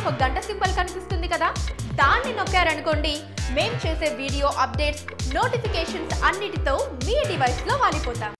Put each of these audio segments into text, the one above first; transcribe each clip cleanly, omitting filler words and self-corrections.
ఒక గంట సింబల్ కనిపిస్తుంది కదా, దాన్ని నొక్కారనుకోండి మేము చేసే వీడియో అప్డేట్స్, నోటిఫికేషన్స్ అన్నిటితో మీ డివైస్ లో వాలిపోతాం.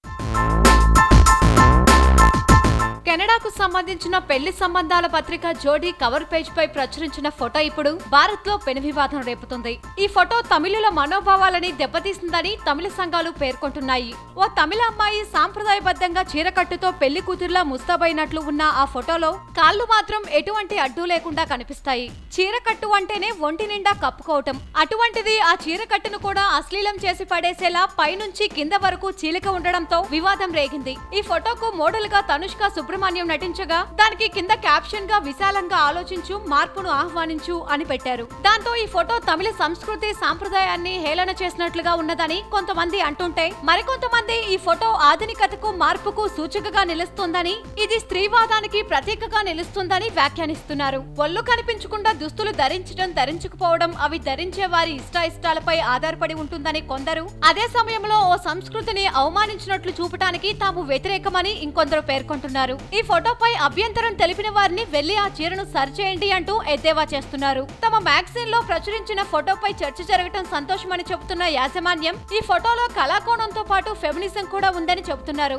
కెనడాకు సంబంధించిన పెళ్లి సంబంధాల పత్రిక జోడీ కవర్ పేజ్ పై ప్రచురించిన ఫోటో ఇప్పుడు భారత్ లో పెను వివాదం రేపుతుంది. ఈ ఫోటో తమిళుల మనోభావాలని దెబ్బతీసిందని తమిళ సంఘాలు పేర్కొంటున్నాయి. ఓ తమిళ అమ్మాయి సాంప్రదాయబద్ధంగా చీరకట్టుతో పెళ్లి కూతురులా ముస్తాబైనట్లు ఉన్న ఆ ఫోటోలో కాళ్లు మాత్రం ఎటువంటి అడ్డు లేకుండా కనిపిస్తాయి. చీరకట్టు అంటేనే ఒంటి నిండా కప్పుకోవటం, అటువంటిది ఆ చీరకట్టును కూడా అశ్లీలం చేసి పడేసేలా పైనుంచి కింద వరకు చీలిక ఉండడంతో వివాదం రేగింది. ఈ ఫోటోకు మోడల్ గా తనుష్క సుబ్రహ్మణ్యం నటించగా దానికి కింద క్యాప్షన్ గా విశాలంగా ఆలోచించు, మార్పును ఆహ్వానించు అని పెట్టారు. దాంతో ఈ ఫోటో తమిళ సంస్కృతి సాంప్రదాయాన్ని హేళన చేసినట్లుగా ఉన్నదని కొంతమంది అంటుంటే, మరికొంతమంది ఈ ఫోటో ఆధునికతకు, మార్పుకు సూచికగా నిలుస్తుందని, ఇది స్త్రీవాదానికి ప్రతీకగా నిలుస్తుందని వ్యాఖ్యానిస్తున్నారు. ఒళ్ళు కనిపించకుండా దుస్తులు ధరించడం, ధరించకపోవడం అవి ధరించే వారి ఇష్టాలపై ఆధారపడి ఉంటుందని కొందరు, అదే సమయంలో ఓ సంస్కృతిని అవమానించినట్లు చూపటానికి తాము వ్యతిరేకమని ఇంకొందరు పేర్కొంటున్నారు. ఈ ఫోటోపై అభ్యంతరం తెలిపిన వారిని వెళ్లి ఆ చీరను సరిచేయండి అంటూ ఎద్దేవా చేస్తున్నారు. తమ మ్యాగజైన్ లో ప్రచురించిన ఫోటోపై చర్చ జరగటం సంతోషమని చెబుతున్న యాజమాన్యం, ఈ ఫోటోలో కళాకోణంతో పాటు ఫెమినిజం కూడా ఉందని చెబుతున్నారు.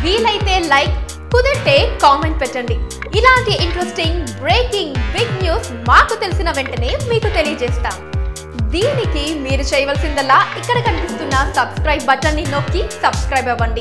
వీలైతే లైక్, కుదిరితే కామెంట్ పెట్టండి. ఇలాంటి ఇంట్రెస్టింగ్, బ్రేకింగ్, బిగ్ న్యూస్ మాకు తెలిసిన వెంటనే మీకు తెలియజేస్తాం. దీనికి మీరు చేయవలసిందల్లా ఇక్కడ కనిపిస్తున్న సబ్స్క్రైబ్ బటన్ ని నొక్కి సబ్స్క్రైబ్ అవ్వండి.